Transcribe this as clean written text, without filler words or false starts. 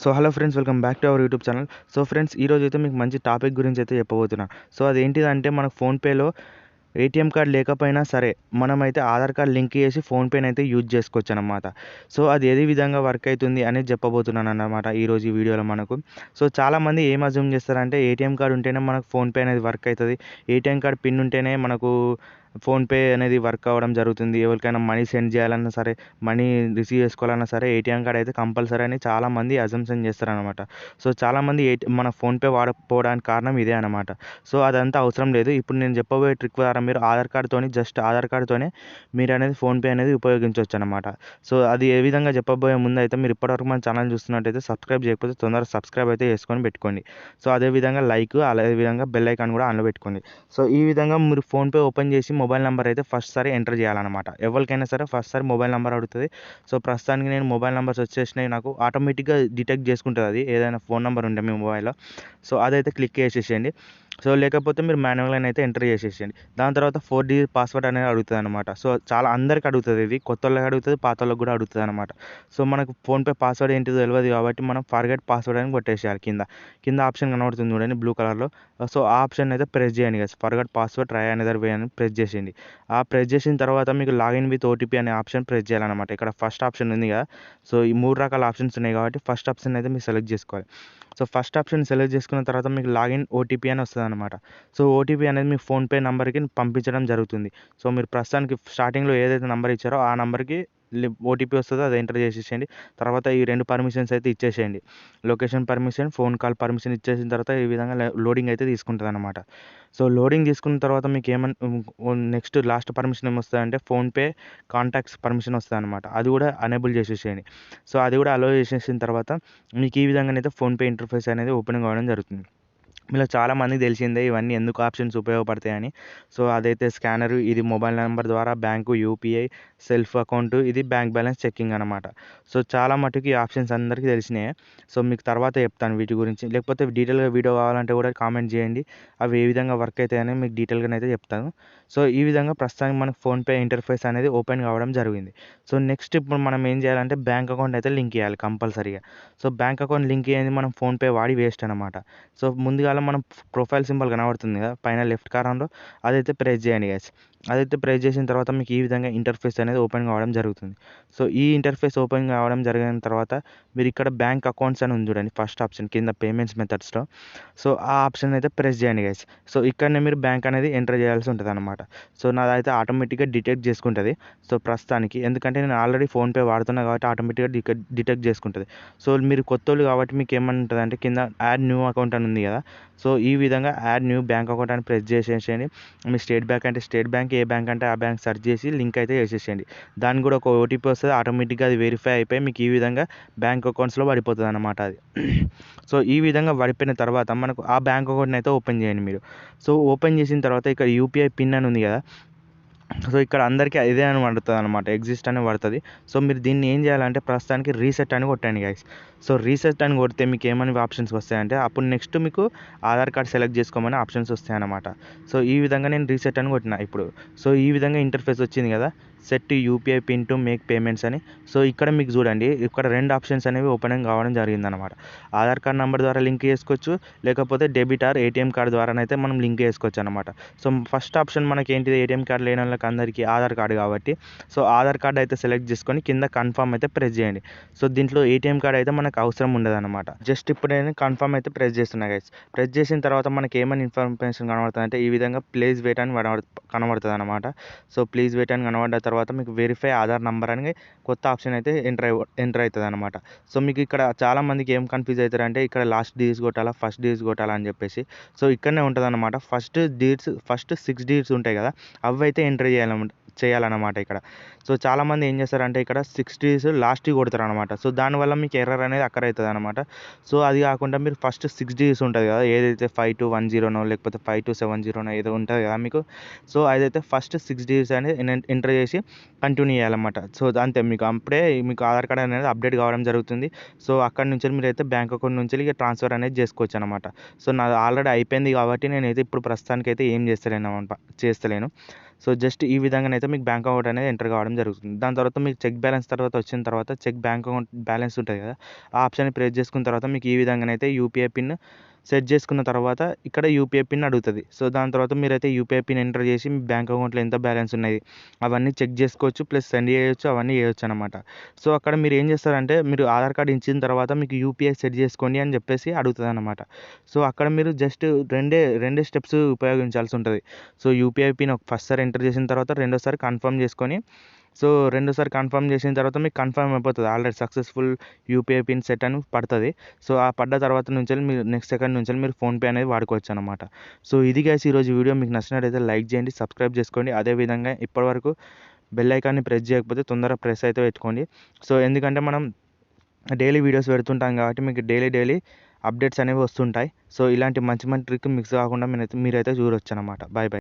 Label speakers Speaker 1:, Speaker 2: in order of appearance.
Speaker 1: So hello friends, welcome back to our YouTube channel. So friends, ఈరోజు అయితే మీకు మంచి టాపిక్ గురించి అయితే చెప్పబోతున్నాను. సో అదేంటిదంటే, మనకు ఫోన్పేలో ఏటీఎం కార్డ్ లేకపోయినా సరే మనమైతే ఆధార్ కార్డ్ లింక్ చేసి ఫోన్పేని అయితే యూజ్ చేసుకోవచ్చు అన్నమాట. సో అది ఏ విధంగా వర్క్ అవుతుంది అనేది చెప్పబోతున్నాను అన్నమాట ఈరోజు ఈ వీడియోలో మనకు. సో చాలామంది ఏం అజ్యూమ్ చేస్తారంటే, ఏటీఎం కార్డ్ ఉంటేనే మనకు ఫోన్పే అనేది వర్క్ అవుతుంది, ఏటీఎం కార్డ్ పిన్ ఉంటేనే మనకు ఫోన్పే అనేది వర్క్ అవ్వడం జరుగుతుంది. ఎవరికైనా మనీ సెండ్ చేయాలన్నా సరే, మనీ రిసీవ్ చేసుకోవాలన్నా సరే ఏటీఎం కార్డ్ అయితే కంపల్సరీ అని చాలామంది అజంప్షన్ చేస్తారనమాట. సో చాలామంది మన ఫోన్పే వాడకపోవడానికి కారణం ఇదే అనమాట. సో అదంతా అవసరం లేదు. ఇప్పుడు నేను చెప్పబోయే ట్రిక్ ద్వారా మీరు జస్ట్ ఆధార్ కార్డ్తోనే మీరు అనేది ఫోన్పే అనేది ఉపయోగించవచ్చు అనమాట. సో అది ఏ విధంగా చెప్పబోయే ముందు అయితే, మీరు ఇప్పటివరకు మన ఛానల్ చూస్తున్నట్టయితే సబ్స్క్రైబ్ చేయకపోతే తొందరగా సబ్స్క్రైబ్ అయితే చేసుకొని పెట్టుకోండి. సో అదేవిధంగా అదేవిధంగా బెల్ ఐకాన్ కూడా ఆన్లో పెట్టుకోండి. సో ఈ విధంగా మీరు ఫోన్పే ఓపెన్ చేసి మొబైల్ నెంబర్ అయితే ఫస్ట్ సారి ఎంటర్ చేయాలన్నమాట. ఎవరికైనా సరే ఫస్ట్ సారి మొబైల్ నెంబర్ అడుగుతుంది. సో ప్రస్తుతానికి నేను మొబైల్ నెంబర్స్ వచ్చేసినాయి, నాకు ఆటోమేటిక్గా డిటెక్ట్ చేసుకుంటుంది అది ఏదైనా ఫోన్ నెంబర్ ఉంటే మీ మొబైల్లో. సో అదైతే క్లిక్ చేసేసేయండి. సో లేకపోతే మీరు మాన్యువల్గా అయితే ఎంటర్ చేసేసేయండి. దాని తర్వాత 4 డిజిట్ పాస్వర్డ్ అనేది అడుగుతుంది అనమాట. సో చాలా అందరికి అడుగుతుంది, ఇది కొత్త వాళ్ళకి అడుగుతుంది, పాత వాళ్ళకి కూడా అడుగుతుంది అనమాట. సో మనకు ఫోన్పే పాస్వర్డ్ ఏంటిదో తెలియదు కాబట్టి మనం ఫర్గెట్ పాస్వర్డ్ అని కొట్టేసేయాలి. కింద ఆప్షన్ కనబడుతుంది చూడండి బ్లూ కలర్లో. సో ఆ ఆప్షన్ అయితే ప్రెస్ చేయండి కదా, forget password try another way అని ప్రెస్ చేసేయండి. ఆ ప్రెస్ చేసిన తర్వాత మీకు లాగిన్ విత్ ఓటీపీ అనే ఆప్షన్ ప్రెస్ చేయాలన్నమాట. ఇక్కడ ఫస్ట్ ఆప్షన్ ఉంది కదా, సో ఈ 3 రకాల ఆప్షన్స్ ఉన్నాయి కాబట్టి ఫస్ట్ ఆప్షన్ అయితే మీరు సెలెక్ట్ చేసుకోవాలి. సో ఫస్ట్ ఆప్షన్ సెలెక్ట్ చేసుకున్న తర్వాత మీకు లాగిన్ ఓటీపీ అని వస్తుంది అనమాట. సో ఓటీపీ అనేది మీ ఫోన్పే నెంబర్కి పంపించడం జరుగుతుంది. సో మీరు ప్రస్తుతానికి స్టార్టింగ్లో ఏదైతే నెంబర్ ఇచ్చారో ఆ నెంబర్కి ఓటీపీ వస్తుందో అది ఎంటర్ చేసేసేయండి. తర్వాత ఈ 2 పర్మిషన్స్ అయితే ఇచ్చేసేయండి, location permission, phone call permission ఇచ్చేసిన తర్వాత ఈ విధంగా లోడింగ్ అయితే తీసుకుంటుంది అనమాట. సో లోడింగ్ తీసుకున్న తర్వాత మీకు నెక్స్ట్ లాస్ట్ పర్మిషన్ ఏమొస్తుందంటే ఫోన్పే కాంటాక్ట్స్ పర్మిషన్ వస్తుంది అనమాట. అది కూడా అనేబుల్ చేసేసేయండి. సో అది కూడా అలో చేసేసిన తర్వాత మీకు ఈ విధంగానైతే ఫోన్పే ఇంటర్ఫేస్ అనేది ఓపెన్ కావడం జరుగుతుంది. మీలో చాలామందికి తెలిసిందే ఇవన్నీ ఎందుకు ఆప్షన్స్ ఉపయోగపడతాయని. సో అదైతే స్కానర్, ఇది మొబైల్ నెంబర్ ద్వారా బ్యాంకు, యూపీఐ, సెల్ఫ్ అకౌంట్, ఇది బ్యాంక్ బ్యాలెన్స్ చెక్కింగ్ అనమాట. సో చాలా మటుకు ఈ ఆప్షన్స్ అందరికీ తెలిసినాయి. సో మీకు తర్వాత చెప్తాను వీటి గురించి, లేకపోతే డీటెయిల్గా వీడియో కావాలంటే కూడా కామెంట్ చేయండి, అవి ఏ విధంగా వర్క్ అవుతాయని మీకు డీటెయిల్గానైతే చెప్తాను. సో ఈ విధంగా ప్రస్తుతానికి మనకు ఫోన్పే ఇంటర్ఫేస్ అనేది ఓపెన్ కావడం జరిగింది. సో నెక్స్ట్ ఇప్పుడు మనం ఏం చేయాలంటే బ్యాంక్ అకౌంట్ అయితే లింక్ చేయాలి కంపల్సరీగా. సో బ్యాంక్ అకౌంట్ లింక్ చేయండి, మనం ఫోన్పే వాడి వేస్ట్ అనమాట. సో ముందుగా మనం ప్రొఫైల్ సింబల్ కనబడుతుంది కదా పైన లెఫ్ట్ కార్నర్లో, అదైతే ప్రెస్ చేయండి గైస్. అదైతే ప్రెస్ చేసిన తర్వాత మీకు ఈ విధంగా ఇంటర్ఫేస్ అనేది ఓపెన్ కావడం జరుగుతుంది. సో ఈ ఇంటర్ఫేస్ ఓపెన్ కావడం జరిగిన తర్వాత మీరు ఇక్కడ బ్యాంక్ అకౌంట్స్ అని ఉంది చూడండి, ఫస్ట్ ఆప్షన్ కింద పేమెంట్స్ మెథడ్స్లో. సో ఆ ఆప్షన్ అయితే ప్రెస్ చేయండి గైస్. సో ఇక్కడనే మీరు బ్యాంక్ అనేది ఎంటర్ చేయాల్సి ఉంటుంది అనమాట. సో నాదైతే ఆటోమేటిక్గా డిటెక్ట్ చేసుకుంటుంది. సో ప్రస్తుతానికి ఎందుకంటే నేను ఆల్రెడీ ఫోన్పే వాడుతున్నా కాబట్టి ఆటోమేటిక్గా డిటెక్ట్ చేసుకుంటుంది. సో మీరు కొత్తోళ్ళు కాబట్టి మీకు ఏమంటుంది అంటే కింద యాడ్ న్యూ అకౌంట్ అని ఉంది కదా, సో ఈ విధంగా యాడ్ న్యూ బ్యాంక్ అకౌంట్ అని ప్రెస్ చేసేసేయండి. మీ స్టేట్ బ్యాంక్ అంటే స్టేట్ బ్యాంక్, ఏ బ్యాంక్ అంటే ఆ బ్యాంక్ సెర్చ్ చేసి లింక్ అయితే చేసేసేయండి. దానికి కూడా ఒక ఓటీపీ వస్తుంది, ఆటోమేటిక్గా అది వెరిఫై అయిపోయి మీకు ఈ విధంగా బ్యాంక్ అకౌంట్స్లో పడిపోతుంది అన్నమాట అది. సో ఈ విధంగా పడిపోయిన తర్వాత మనకు ఆ బ్యాంక్ అకౌంట్ని అయితే ఓపెన్ చేయండి మీరు. సో ఓపెన్ చేసిన తర్వాత ఇక్కడ యూపీఐ పిన్ అని ఉంది కదా, సో ఇక్కడ అందరికీ ఇదే అని పడుతుంది అనమాట, ఎగ్జిస్ట్ అని పడుతుంది. సో మీరు దీన్ని ఏం చేయాలంటే ప్రస్తుతానికి రీసెట్ అని కొట్టండి గైస్. సో రీసెట్ అని కొడితే మీకు ఏమని ఆప్షన్స్ వస్తాయంటే, అప్పుడు నెక్స్ట్ మీకు ఆధార్ కార్డ్ సెలెక్ట్ చేసుకోమని ఆప్షన్స్ వస్తాయి అన్నమాట. సో ఈ విధంగా నేను రీసెట్ అని కొట్టిన ఇప్పుడు. సో ఈ విధంగా ఇంటర్ఫేస్ వచ్చింది కదా, set UPI pin to make payments అని. సో ఇక్కడ మీకు చూడండి, ఇక్కడ 2 ఆప్షన్స్ అనేవి ఓపెన్ కావడం జరిగిందనమాట. ఆధార్ కార్డ్ నెంబర్ ద్వారా లింక్ చేసుకోవచ్చు, లేకపోతే డెబిట్ ఆర్ ఏటీఎం కార్డ్ ద్వారానైతే మనం లింక్ చేసుకోవచ్చు అనమాట. సో ఫస్ట్ ఆప్షన్ మనకి ఏంటిది, ఏటీఎం కార్డ్ లేని వాళ్ళకి అందరికీ ఆధార్ కార్డు కాబట్టి, సో ఆధార్ కార్డ్ అయితే సెలెక్ట్ చేసుకొని కింద కన్ఫర్మ్ అయితే ప్రెస్ చేయండి. సో దీంట్లో ఏటీఎం కార్డ్ అయితే మనకు అవసరం ఉండదు అనమాట. జస్ట్ ఇప్పుడు నేను కన్ఫర్మ్ అయితే ప్రెస్ చేస్తున్నా గైస్. ప్రెస్ చేసిన తర్వాత మనకి ఏమైనా ఇన్ఫర్మేషన్ కనబడుతుంది అంటే ఈ విధంగా ప్లీజ్ వెయిట్ అని కనబడుతుంది అనమాట. సో ప్లీజ్ వెయిట్ అని కనబడ్డ తర్వాత మీకు వెరిఫై ఆధార్ నెంబర్ అని కొత్త ఆప్షన్ అయితే ఎంటర్ అవుతుంది అనమాట. సో మీకు ఇక్కడ చాలామందికి ఏం కన్ఫ్యూజ్ అవుతారంటే, ఇక్కడ లాస్ట్ డిజిట్స్ కొట్టాలా ఫస్ట్ డిజిట్స్ కొట్టాలా అని చెప్పేసి. సో ఇక్కడనే ఉంటుంది అనమాట, ఫస్ట్ 6 డిజిట్స్ ఉంటాయి కదా, అవి అయితే ఎంటర్ చేయాలన్నమాట ఇక్కడ. సో చాలామంది ఏం చేస్తారంటే ఇక్కడ 6 డిజిట్స్ లాస్ట్కి కొడతారు అనమాట. సో దానివల్ల మీకు ఎర్రర్ అనేది అక్కడ అవుతుంది అనమాట. సో అది కాకుండా మీరు ఫస్ట్ 6 డిజిట్స్ ఉంటుంది కదా, ఏదైతే 5210నో లేకపోతే 5270నో ఏదో ఉంటుంది కదా మీకు, సో అదైతే ఫస్ట్ 6 డిజిట్స్ అనేది ఎంటర్ చేసి కంటిన్యూ చేయాలన్నమాట. సో అంతే, మీకు అప్పుడే మీకు ఆధార్ కార్డ్ అనేది అప్డేట్ కావడం జరుగుతుంది. సో అక్కడ నుంచి మీరు అయితే బ్యాంక్ అకౌంట్ నుంచి ఇక ట్రాన్స్ఫర్ అనేది చేసుకోవచ్చు అనమాట. సో నాది ఆల్రెడీ అయిపోయింది కాబట్టి నేనైతే ఇప్పుడు ప్రస్తుతానికి అయితే ఏం చేస్తలేను. సో జస్ట్ ఈ విధంగానైతే మీకు బ్యాంక్ అకౌంట్ అనేది ఎంటర్ కావడం జరుగుతుంది. దాని తర్వాత మీకు చెక్ బ్యాలెన్స్ వచ్చిన తర్వాత చెక్ బ్యాంక్ అకౌంట్ బ్యాలెన్స్ ఉంటుంది కదా, ఆ ఆప్షన్ని ప్రెస్ చేసుకున్న తర్వాత మీకు ఈ విధంగానైతే యూపీఐ పిన్ సెట్ చేసుకున్న తర్వాత ఇక్కడ యూపీఐ పిన్ అడుగుతుంది. సో దాని తర్వాత మీరైతే యూపీఐ పిన్ ఎంటర్ చేసి మీ బ్యాంక్ అకౌంట్లో ఎంత బ్యాలెన్స్ ఉన్నది అవన్నీ చెక్ చేసుకోవచ్చు, ప్లస్ సెండ్ చేయొచ్చు, అవన్నీ చేయొచ్చు అనమాట. సో అక్కడ మీరు ఏం చేస్తారంటే మీరు ఆధార్ కార్డ్ ఇచ్చిన తర్వాత మీకు యూపీఐ సెట్ చేసుకోండి అని చెప్పేసి అడుగుతుంది అనమాట. సో అక్కడ మీరు జస్ట్ రెండే స్టెప్స్ ఉపయోగించాల్సి ఉంటుంది. సో యూపీఐ పిన్ ఫస్ట్ సారి ఎంటర్ చేసిన తర్వాత రెండోసారి కన్ఫర్మ్ చేసుకొని, సో రెండోసారి కన్ఫర్మ్ చేసిన తర్వాత మీకు కన్ఫర్మ్ అయిపోతుంది already successful UPI pin set అని పడుతుంది. సో ఆ పడ్డ తర్వాత నుంచి మీరు నెక్స్ట్ సెకండ్ నుంచి మీరు ఫోన్పే అనేది వాడుకోవచ్చు అనమాట. సో ఇది గైస్ ఈరోజు వీడియో. మీకు నచ్చినట్టయితే లైక్ చేయండి, సబ్స్క్రైబ్ చేసుకోండి. అదేవిధంగా ఇప్పటివరకు బెల్ ఐకాన్ని ప్రెస్ చేయకపోతే తొందరగా ప్రెస్ అయితే పెట్టుకోండి. సో ఎందుకంటే మనం డైలీ వీడియోస్ పెడుతుంటాం కాబట్టి మీకు డైలీ అప్డేట్స్ అనేవి వస్తుంటాయి. సో ఇలాంటి మంచి ట్రిక్ మిక్స్ కాకుండా మీరైతే చూడొచ్చు అనమాట. Bye bye.